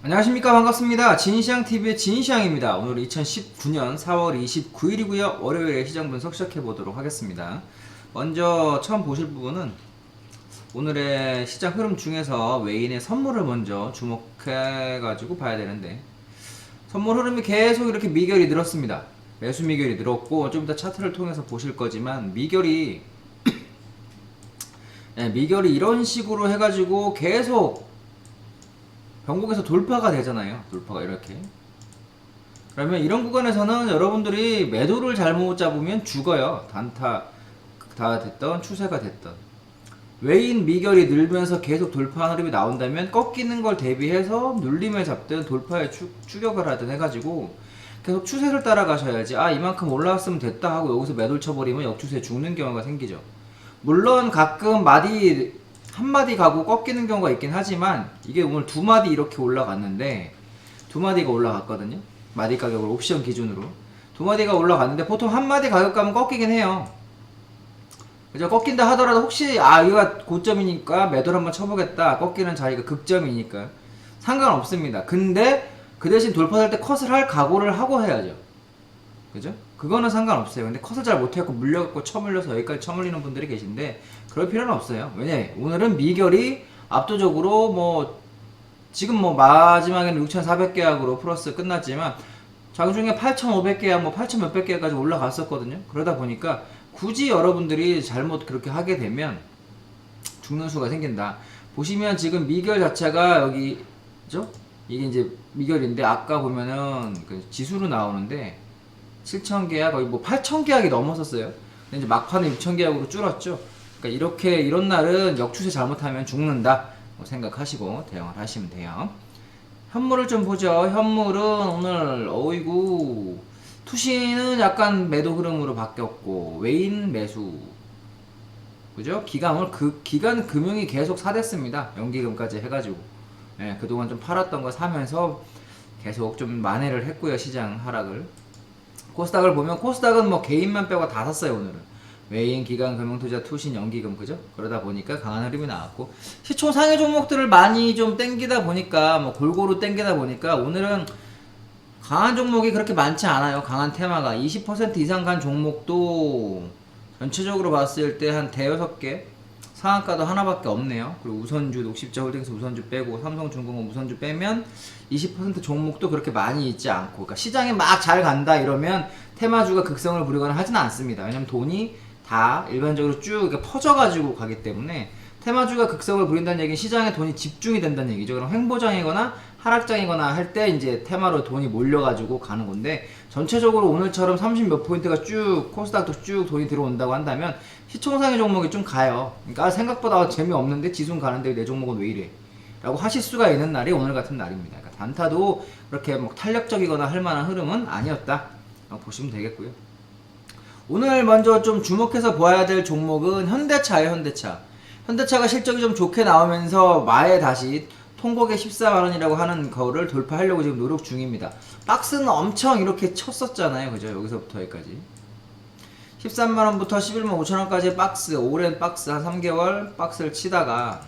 안녕하십니까, 반갑습니다. 진시황TV의 진시황입니다. 오늘 2019년 4월 29일이고요 월요일에 시장 분석 시작해보도록 하겠습니다. 먼저 처음 보실 부분은 오늘의 시장 흐름 중에서 외인의 선물을 먼저 주목해가지고 봐야 되는데, 선물 흐름이 계속 이렇게 미결이 늘었습니다. 매수 미결이 늘었고, 좀 이따 차트를 통해서 보실 거지만 미결이 미결이 이런 식으로 해가지고 계속 변곡에서 돌파가 되잖아요. 돌파가 이렇게. 그러면 이런 구간에서는 여러분들이 매도를 잘못 잡으면 죽어요. 단타가 됐던 추세가 됐던. 외인 미결이 늘면서 계속 돌파 흐름이 나온다면 꺾이는 걸 대비해서 눌림을 잡든 돌파에 추격을 하든 해가지고 계속 추세를 따라가셔야지, 아 이만큼 올라왔으면 됐다 하고 여기서 매도를 쳐버리면 역추세에 죽는 경우가 생기죠. 물론 가끔 한 마디 가고 꺾이는 경우가 있긴 하지만, 이게 오늘 두 마디 이렇게 올라갔는데, 두 마디가 올라갔거든요. 마디 가격을 옵션 기준으로 두 마디가 올라갔는데, 보통 한 마디 가격 가면 꺾이긴 해요. 그죠? 꺾인다 하더라도 혹시 여기가 고점이니까 매도를 한번 쳐보겠다, 꺾이는 자리가 극점이니까 상관없습니다. 근데 그 대신 돌파할 때 컷을 할 각오를 하고 해야죠. 그죠? 그거는 상관없어요. 근데 컷을 잘 못해갖고 물려갖고 쳐물려서 여기까지 쳐물리는 분들이 계신데, 그럴 필요는 없어요. 왜냐? 오늘은 미결이 압도적으로 지금 마지막에는 6,400계약으로 플러스 끝났지만, 장중에 8,500계약 8,000 몇백 계약까지 올라갔었거든요. 그러다 보니까 굳이 여러분들이 잘못 그렇게 하게 되면 죽는 수가 생긴다. 보시면 지금 미결 자체가 여기죠? 이게 이제 미결인데, 아까 보면은 그 지수로 나오는데 7,000계약 거의 8,000계약이 넘었었어요. 근데 이제 막판에 6,000계약으로 줄었죠. 그러니까 이런 날은 역추세 잘못하면 죽는다 생각하시고 대응을 하시면 돼요. 현물을 좀 보죠. 현물은 오늘 어이구, 투시는 약간 매도 흐름으로 바뀌었고 외인 매수, 그죠? 기간 금융이 계속 사댔습니다. 연기금까지 해가지고, 그동안 좀 팔았던 거 사면서 계속 좀 만회를 했고요. 시장 하락을. 코스닥을 보면 코스닥은 개인만 빼고 다 샀어요. 오늘은 외인, 기관, 금융투자, 투신, 연기금, 그죠? 그러다 보니까 강한 흐름이 나왔고, 시총 상위 종목들을 많이 좀 땡기다 보니까, 골고루 땡기다 보니까 오늘은 강한 종목이 그렇게 많지 않아요. 강한 테마가 20% 이상 간 종목도 전체적으로 봤을 때 한 대여섯 개, 상한가도 하나밖에 없네요. 그리고 우선주, 녹십자홀딩스 우선주 빼고 삼성중공업 우선주 빼면 20% 종목도 그렇게 많이 있지 않고, 그러니까 시장이 막 잘 간다 이러면 테마주가 극성을 부리거나 하지는 않습니다. 왜냐면 돈이 다 일반적으로 쭉 이렇게 퍼져가지고 가기 때문에, 테마주가 극성을 부린다는 얘기는 시장에 돈이 집중이 된다는 얘기죠. 그럼 횡보장이거나 하락장이거나 할 때 이제 테마로 돈이 몰려가지고 가는 건데, 전체적으로 오늘처럼 30 몇 포인트가 쭉 코스닥도 쭉 돈이 들어온다고 한다면 시총상의 종목이 좀 가요. 그러니까 생각보다 재미없는데 지수는 가는데 내 종목은 왜 이래? 라고 하실 수가 있는 날이 오늘 같은 날입니다. 그러니까 단타도 그렇게 탄력적이거나 할 만한 흐름은 아니었다 보시면 되겠고요. 오늘 먼저 좀 주목해서 봐야 될 종목은 현대차예요. 현대차가 실적이 좀 좋게 나오면서 마에 다시 통곡의 14만원이라고 하는 거를 돌파하려고 지금 노력 중입니다. 박스는 엄청 이렇게 쳤었잖아요. 그죠? 여기서부터 여기까지 13만원부터 11만 5천원까지 박스, 오랜 박스, 한 3개월 박스를 치다가,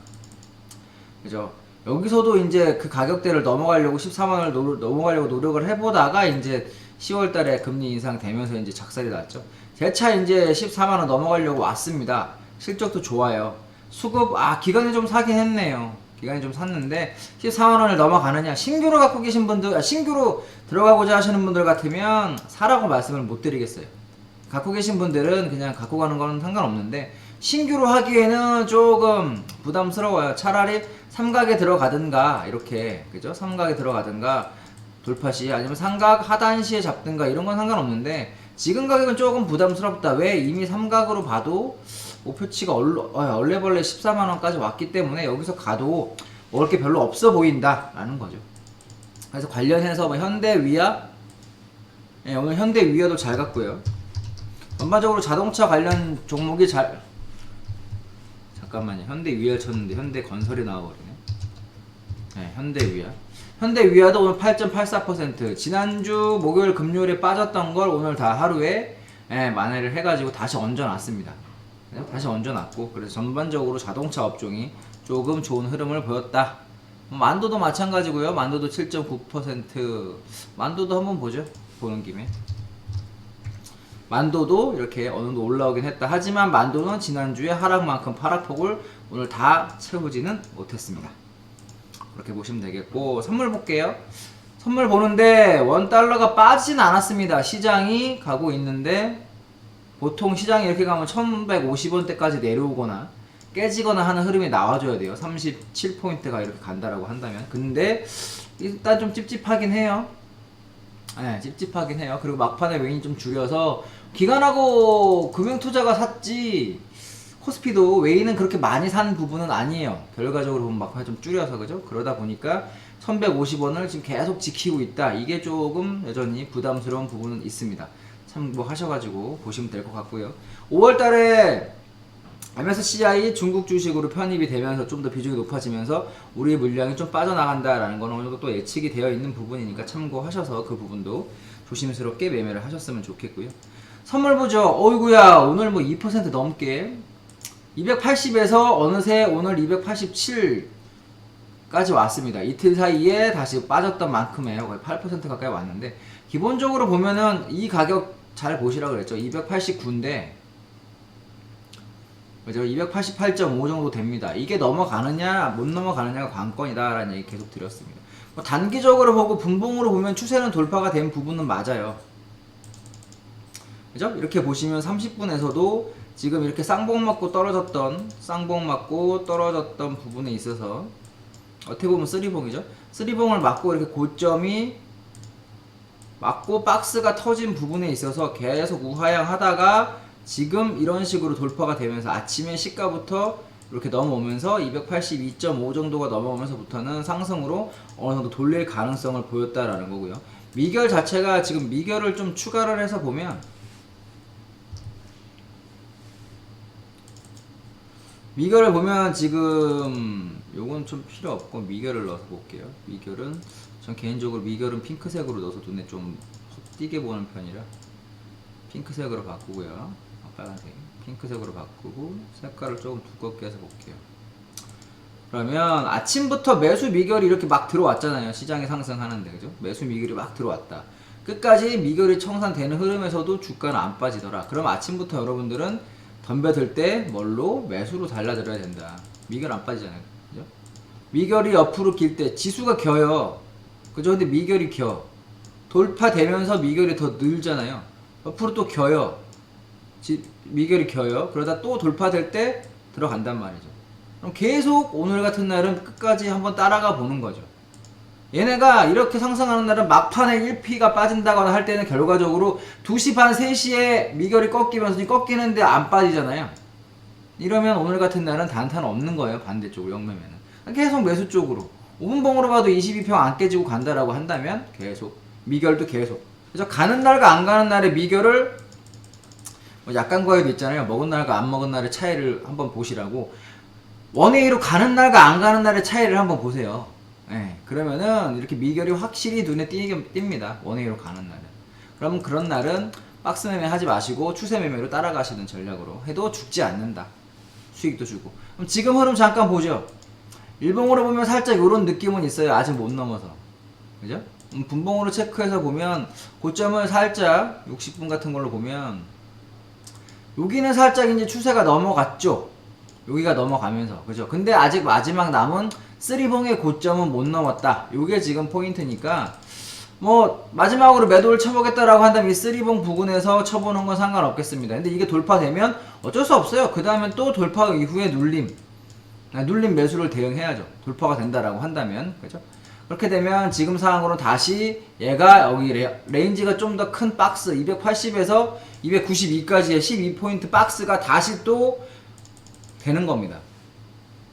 그죠? 여기서도 이제 그 가격대를 넘어가려고 14만원을 넘어가려고 노력을 해보다가 이제 10월달에 금리 인상 되면서 이제 작살이 났죠. 제 차 이제 14만원 넘어가려고 왔습니다. 실적도 좋아요. 수급, 기간이 좀 사긴 했네요. 기간이 좀 샀는데 14만원을 넘어가느냐, 신규로 갖고 계신 분들, 신규로 들어가고자 하시는 분들 같으면 사라고 말씀을 못 드리겠어요. 갖고 계신 분들은 그냥 갖고 가는 거는 상관없는데, 신규로 하기에는 조금 부담스러워요. 차라리 삼각에 들어가든가, 이렇게, 그죠? 삼각에 들어가든가, 돌파시, 아니면 삼각 하단시에 잡든가, 이런 건 상관없는데, 지금 가격은 조금 부담스럽다. 왜? 이미 삼각으로 봐도 목표치가 얼레벌레 14만원까지 왔기 때문에 여기서 가도 먹을 게 별로 없어 보인다 라는 거죠. 그래서 관련해서 현대위아, 오늘 현대위아도 잘 갔고요. 전반적으로 자동차 관련 종목이 잠깐만요. 현대위아 쳤는데 현대건설이 나와버리네. 현대위아도 오늘 8.84%, 지난주 목요일 금요일에 빠졌던 걸 오늘 다 하루에 만회를 해가지고 다시 얹어놨습니다. 다시 얹어놨고, 그래서 전반적으로 자동차 업종이 조금 좋은 흐름을 보였다 만도도 마찬가지고요. 만도도 7.9%. 만도도 한번 보죠. 보는 김에. 만도도 이렇게 어느 정도 올라오긴 했다. 하지만 만도는 지난주에 하락만큼 하락폭을 오늘 다 채우지는 못했습니다. 그렇게 보시면 되겠고, 선물 볼게요. 선물 보는데 원달러가 빠지진 않았습니다. 시장이 가고 있는데 보통 시장이 이렇게 가면 1150원대까지 내려오거나 깨지거나 하는 흐름이 나와줘야 돼요. 37포인트가 이렇게 간다라고 한다면. 근데 일단 좀 찝찝하긴 해요. 네, 찝찝하긴 해요. 그리고 막판에 웨인 좀 줄여서 기관하고 금융투자가 샀지 코스피도 웨이는 그렇게 많이 산 부분은 아니에요. 결과적으로 보면 막판에 좀 줄여서 그죠? 그러다 보니까 1150원을 지금 계속 지키고 있다. 이게 조금 여전히 부담스러운 부분은 있습니다. 참고하셔가지고 보시면 될 것 같고요. 5월달에 MSCI 중국 주식으로 편입이 되면서 좀 더 비중이 높아지면서 우리 물량이 좀 빠져나간다라는 건 어느 정도 또 예측이 되어 있는 부분이니까 참고하셔서 그 부분도 조심스럽게 매매를 하셨으면 좋겠고요. 선물 보죠. 어이구야, 오늘 뭐 2% 넘게 280에서 어느새 오늘 287까지 왔습니다. 이틀 사이에 다시 빠졌던 만큼이에요. 거의 8% 가까이 왔는데, 기본적으로 보면은 이 가격 잘 보시라고 그랬죠. 289인데 그죠? 288.5 정도 됩니다. 이게 넘어가느냐 못 넘어가느냐가 관건이다라는 얘기 계속 드렸습니다. 뭐 단기적으로 보고 분봉으로 보면 추세는 돌파가 된 부분은 맞아요. 그죠? 이렇게 보시면 30분에서도 지금 이렇게 쌍봉 맞고 떨어졌던 부분에 있어서 어떻게 보면 쓰리봉이죠. 쓰리봉을 맞고 이렇게 고점이 맞고 박스가 터진 부분에 있어서 계속 우하향 하다가 지금 이런 식으로 돌파가 되면서 아침에 시가부터 이렇게 넘어오면서 282.5 정도가 넘어오면서부터는 상승으로 어느 정도 돌릴 가능성을 보였다라는 거고요. 미결 자체가 지금 미결을 좀 추가를 해서 보면 미결을 보면 지금 요건 좀 필요 없고 미결을 넣어서 볼게요. 미결은 전 개인적으로 미결은 핑크색으로 넣어서 눈에 좀 띄게 보는 편이라 핑크색으로 바꾸고요. 빨간색 핑크색으로 바꾸고 색깔을 조금 두껍게 해서 볼게요. 그러면 아침부터 매수 미결이 이렇게 막 들어왔잖아요. 시장이 상승하는데 그죠? 매수 미결이 막 들어왔다. 끝까지 미결이 청산되는 흐름에서도 주가는 안 빠지더라. 그럼 아침부터 여러분들은 덤벼들 때 뭘로? 매수로 달라들어야 된다. 미결 안 빠지잖아요. 그죠? 미결이 옆으로 길 때 지수가 겨요. 그죠? 근데 미결이 겨. 돌파되면서 미결이 더 늘잖아요. 옆으로 또 겨요. 미결이 겨요. 그러다 또 돌파될 때 들어간단 말이죠. 그럼 계속 오늘 같은 날은 끝까지 한번 따라가 보는 거죠. 얘네가 이렇게 상승하는 날은 막판에 1P가 빠진다거나 할 때는 결과적으로 2시 반, 3시에 미결이 꺾이면서 꺾이는데 안 빠지잖아요. 이러면 오늘 같은 날은 단타는 없는 거예요. 반대쪽으로 영매매는. 계속 매수 쪽으로. 5분봉으로 봐도 22평 안 깨지고 간다라고 한다면 계속. 미결도 계속. 그래서 가는 날과 안 가는 날의 미결을 약간 과외도 있잖아요. 먹은 날과 안 먹은 날의 차이를 한번 보시라고. 원웨이로 가는 날과 안 가는 날의 차이를 한번 보세요. 네, 그러면은 이렇게 미결이 확실히 눈에 띕니다. 원웨이로 가는 날은. 그럼 그런 날은 박스 매매 하지 마시고 추세 매매로 따라가시는 전략으로 해도 죽지 않는다. 수익도 주고. 그럼 지금 흐름 잠깐 보죠. 일봉으로 보면 살짝 이런 느낌은 있어요. 아직 못 넘어서. 그죠? 분봉으로 체크해서 보면 고점을 살짝 60분 같은 걸로 보면 여기는 살짝 이제 추세가 넘어갔죠. 여기가 넘어가면서 그죠. 근데 아직 마지막 남은 쓰리봉의 고점은 못 넘었다. 요게 지금 포인트니까 뭐 마지막으로 매도를 쳐보겠다라고 한다면 이 쓰리봉 부근에서 쳐보는 건 상관없겠습니다. 근데 이게 돌파되면 어쩔 수 없어요. 그 다음엔 또 돌파 이후에 눌림 매수를 대응해야죠. 돌파가 된다라고 한다면 그죠. 그렇게 되면 지금 상황으로 다시 얘가 여기 레인지가 좀 더 큰 박스 280에서 292까지의 12포인트 박스가 다시 또 되는 겁니다.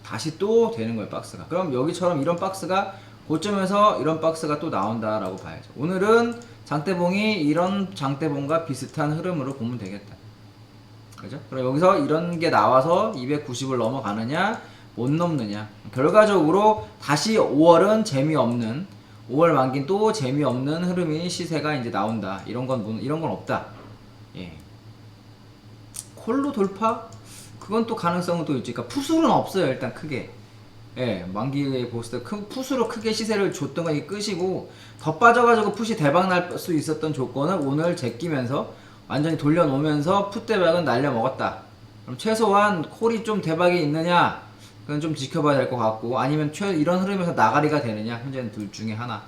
다시 또 되는 거예요, 박스가. 그럼 여기처럼 이런 박스가 고점에서 이런 박스가 또 나온다라고 봐야죠. 오늘은 장대봉이 이런 장대봉과 비슷한 흐름으로 보면 되겠다. 그죠? 그럼 여기서 이런 게 나와서 290을 넘어가느냐 못 넘느냐. 결과적으로 다시 5월은 재미없는 5월 만기는 또 재미없는 흐름이 시세가 이제 나온다. 이런 건 없다. 예. 콜로 돌파? 그건 또 가능성은 또 있지. 그러니까 푸술은 없어요. 일단 크게. 예, 만기에 보스터 풋으로 크게 시세를 줬던 거 이 끄시고 더 빠져가지고 풋이 대박 날 수 있었던 조건을 오늘 제끼면서 완전히 돌려놓으면서 풋 대박은 날려먹었다. 그럼 최소한 콜이 좀 대박이 있느냐? 그건 좀 지켜봐야 될 것 같고, 아니면 이런 흐름에서 나가리가 되느냐? 현재는 둘 중에 하나.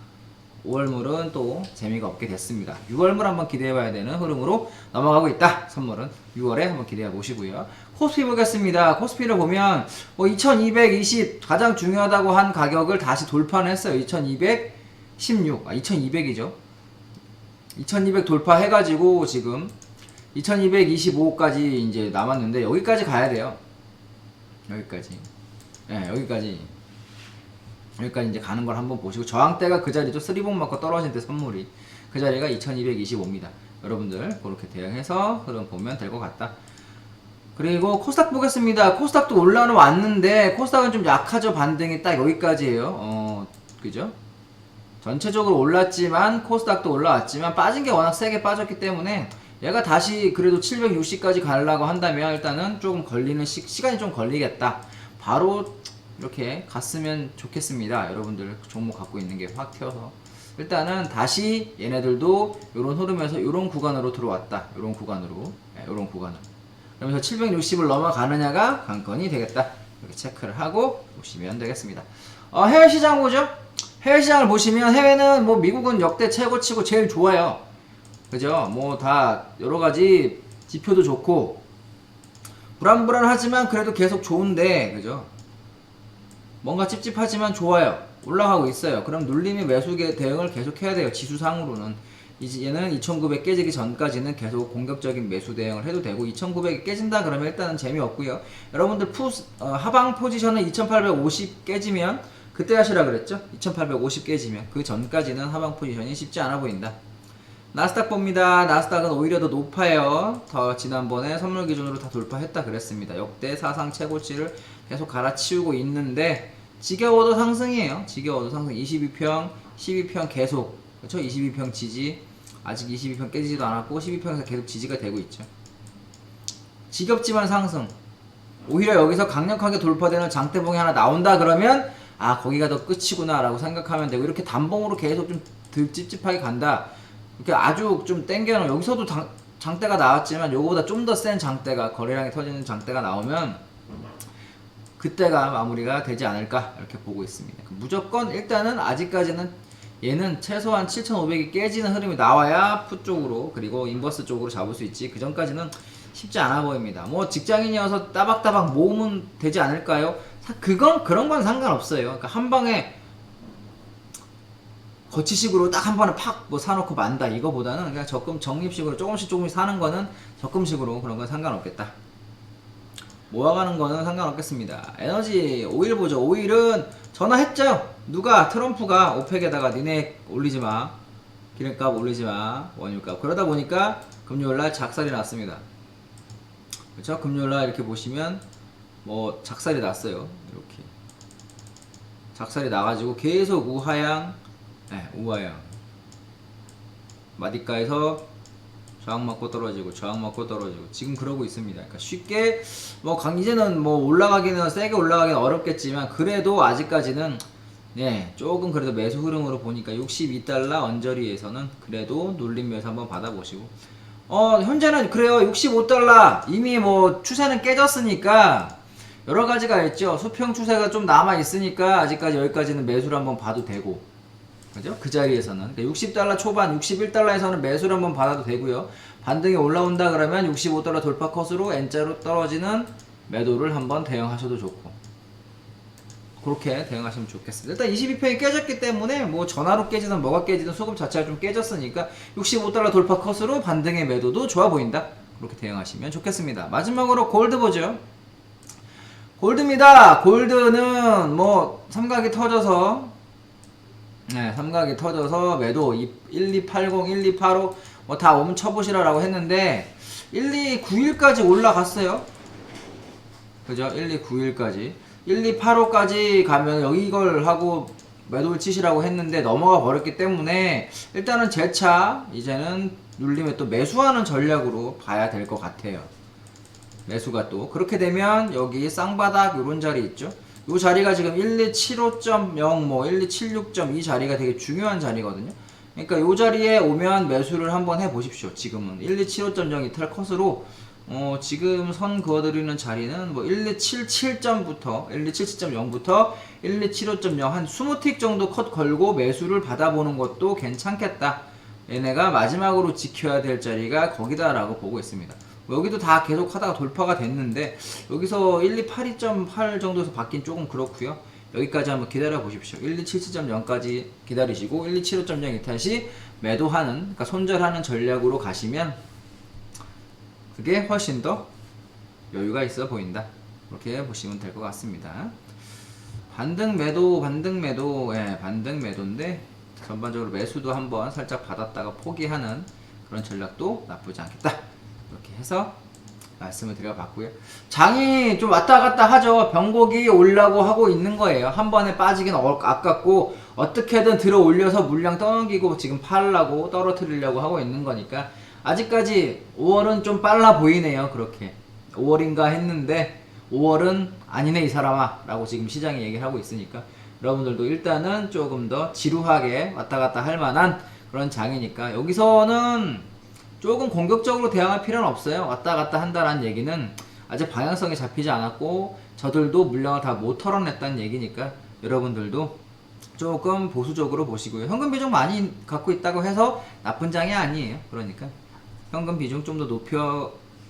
5월물은 또 재미가 없게 됐습니다. 6월물 한번 기대해봐야 되는 흐름으로 넘어가고 있다. 선물은 6월에 한번 기대해 보시고요. 코스피 보겠습니다. 코스피를 보면 뭐 2220 가장 중요하다고 한 가격을 다시 돌파는 했어요. 2216, 2200이죠. 2200 돌파해가지고 지금 2225까지 이제 남았는데 여기까지 가야 돼요. 여기까지. 네, 여기까지 이제 가는 걸 한번 보시고, 저항대가 그 자리죠. 쓰리봉 맞고 떨어진 때 선물이 그 자리가 2225입니다. 여러분들 그렇게 대응해서 흐름 보면 될 것 같다. 그리고 코스닥 보겠습니다. 코스닥도 올라는 왔는데 코스닥은 좀 약하죠. 반등이 딱 여기까지예요. 그죠? 전체적으로 올랐지만 코스닥도 올라왔지만 빠진 게 워낙 세게 빠졌기 때문에 얘가 다시 그래도 760까지 가려고 한다면 일단은 조금 걸리는 시간이 좀 걸리겠다. 바로 이렇게 갔으면 좋겠습니다. 여러분들 종목 갖고 있는 게 확 튀어서 일단은 다시 얘네들도 요런 흐름에서 요런 구간으로 들어왔다. 요런 구간으로, 요런 구간으로. 그러면서 760을 넘어가느냐가 관건이 되겠다. 이렇게 체크를 하고 보시면 되겠습니다. 해외 시장 보죠. 해외 시장을 보시면, 해외는 뭐 미국은 역대 최고치고 제일 좋아요. 그죠? 뭐 다 여러 가지 지표도 좋고 불안불안하지만 그래도 계속 좋은데, 그죠? 뭔가 찝찝하지만 좋아요. 올라가고 있어요. 그럼 눌림의 매수의 대응을 계속 해야 돼요. 지수상으로는. 이제 얘는 2900 깨지기 전까지는 계속 공격적인 매수 대응을 해도 되고, 2900이 깨진다 그러면 일단은 재미없고요. 여러분들 하방 포지션은 2850 깨지면 그때 하시라 그랬죠? 2850 깨지면 그 전까지는 하방 포지션이 쉽지 않아 보인다. 나스닥 봅니다. 나스닥은 오히려 더 높아요. 더 지난번에 선물 기준으로 다 돌파했다 그랬습니다. 역대 사상 최고치를 계속 갈아치우고 있는데 지겨워도 상승이에요. 지겨워도 상승. 22평, 12평 계속, 그렇죠? 22평 지지. 아직 22평 깨지지도 않았고 12평에서 계속 지지가 되고 있죠. 지겹지만 상승. 오히려 여기서 강력하게 돌파되는 장대봉이 하나 나온다 그러면 거기가 더 끝이구나 라고 생각하면 되고, 이렇게 단봉으로 계속 좀 덜 찝찝하게 간다. 이렇게 아주 좀 땡겨놓은, 여기서도 장대가 나왔지만 요거보다 좀 더 센 장대가, 거래량이 터지는 장대가 나오면 그때가 마무리가 되지 않을까 이렇게 보고 있습니다. 무조건 일단은 아직까지는 얘는 최소한 7500이 깨지는 흐름이 나와야 풋 쪽으로, 그리고 인버스 쪽으로 잡을 수 있지, 그 전까지는 쉽지 않아 보입니다. 뭐 직장인이어서 따박따박 모으면 되지 않을까요? 그런 건 상관없어요. 그러니까 한 방에 거치식으로 딱 한 번에 팍 뭐 사놓고 만다 이거보다는 그냥 적립식으로 조금씩 사는 거는, 적금식으로 그런 건 상관없겠다. 모아가는 거는 상관없겠습니다. 에너지 오일 보죠. 오일은 전화했죠. 누가? 트럼프가 오펙에다가 니네 올리지마, 기름값 올리지마, 원유값. 그러다 보니까 금요일날 작살이 났습니다. 그렇죠? 금요일날 이렇게 보시면 뭐 작살이 났어요. 이렇게 작살이 나가지고 계속 우하향, 우하향 마디가에서 저항 맞고 떨어지고 저항 맞고 떨어지고 지금 그러고 있습니다. 그러니까 쉽게 뭐 이제는 뭐 올라가기는, 세게 올라가기는 어렵겠지만 그래도 아직까지는 조금 그래도 매수 흐름으로 보니까 62달러 언저리에서는 그래도 눌림 매수 한번 받아보시고, 현재는 그래요. 65달러 이미 뭐 추세는 깨졌으니까 여러 가지가 있죠. 수평 추세가 좀 남아 있으니까 아직까지 여기까지는 매수를 한번 봐도 되고, 그죠? 그 자리에서는 60달러 초반, 61달러에서는 매수를 한번 받아도 되고요. 반등이 올라온다 그러면 65달러 돌파 컷으로 N자로 떨어지는 매도를 한번 대응하셔도 좋고, 그렇게 대응하시면 좋겠습니다. 일단 22평이 깨졌기 때문에 뭐 전화로 깨지든 뭐가 깨지든 수급 자체가 좀 깨졌으니까 65달러 돌파 컷으로 반등의 매도도 좋아 보인다. 그렇게 대응하시면 좋겠습니다. 마지막으로 골드 보죠. 골드입니다. 골드는 뭐 삼각이 터져서, 삼각이 터져서 매도 1280, 1285 뭐 다 멈춰보시라라고 했는데 1291까지 올라갔어요. 그죠? 1291까지 1285까지 가면 여기 이걸 하고 매도를 치시라고 했는데 넘어가 버렸기 때문에 일단은 재차 이제는 눌림에 또 매수하는 전략으로 봐야 될 것 같아요. 매수가 또 그렇게 되면 여기 쌍바닥 요런 자리 있죠. 이 자리가 지금 1275.0 뭐 1276.2 자리가 되게 중요한 자리거든요. 그러니까 이 자리에 오면 매수를 한번 해 보십시오. 지금은 1275.0 이탈 컷으로 지금 선 그어드리는 자리는 뭐 1277점부터 1277.0부터 1275.0 한 20틱 정도 컷 걸고 매수를 받아보는 것도 괜찮겠다. 얘네가 마지막으로 지켜야 될 자리가 거기다라고 보고 있습니다. 여기도 다 계속 하다가 돌파가 됐는데 여기서 1282.8 정도에서 받긴 조금 그렇고요. 여기까지 한번 기다려 보십시오. 1277.0까지 기다리시고 1275.0 이탈 시 매도하는, 그러니까 손절하는 전략으로 가시면 그게 훨씬 더 여유가 있어 보인다. 그렇게 보시면 될 것 같습니다. 반등 매도, 예, 반등 매도인데 전반적으로 매수도 한번 살짝 받았다가 포기하는 그런 전략도 나쁘지 않겠다. 이렇게 해서 말씀을 드려봤고요. 장이 좀 왔다 갔다 하죠. 변곡이 오려고 하고 있는 거예요. 한 번에 빠지긴 아깝고 어떻게든 들어 올려서 물량 떠넘기고 지금 팔라고 떨어뜨리려고 하고 있는 거니까 아직까지 5월은 좀 빨라 보이네요. 그렇게 5월인가 했는데 5월은 아니네 이 사람아 라고 지금 시장이 얘기를 하고 있으니까 여러분들도 일단은 조금 더 지루하게 왔다 갔다 할 만한 그런 장이니까 여기서는 조금 공격적으로 대응할 필요는 없어요. 왔다 갔다 한다라는 얘기는 아직 방향성이 잡히지 않았고 저들도 물량을 다 못 털어냈다는 얘기니까 여러분들도 조금 보수적으로 보시고요. 현금 비중 많이 갖고 있다고 해서 나쁜 장이 아니에요. 그러니까 현금 비중 좀 더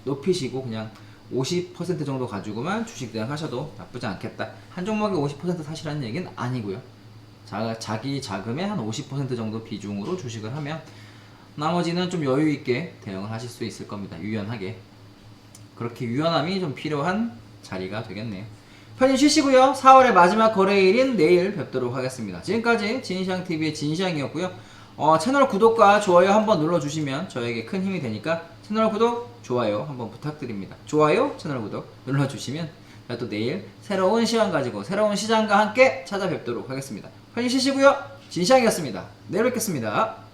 높이시고 그냥 50% 정도 가지고만 주식 대응하셔도 나쁘지 않겠다. 한 종목에 50% 사시라는 얘기는 아니고요. 자기 자금의 한 50% 정도 비중으로 주식을 하면 나머지는 좀 여유 있게 대응을 하실 수 있을 겁니다. 유연하게. 그렇게 유연함이 좀 필요한 자리가 되겠네요. 편히 쉬시고요. 4월의 마지막 거래일인 내일 뵙도록 하겠습니다. 지금까지 진시황TV의 진시황이었고요. 채널 구독과 좋아요 한번 눌러주시면 저에게 큰 힘이 되니까 채널 구독, 좋아요 한번 부탁드립니다. 좋아요, 채널 구독 눌러주시면 또 내일 새로운 시황 가지고 새로운 시장과 함께 찾아뵙도록 하겠습니다. 편히 쉬시고요. 진시황이었습니다. 내일 뵙겠습니다.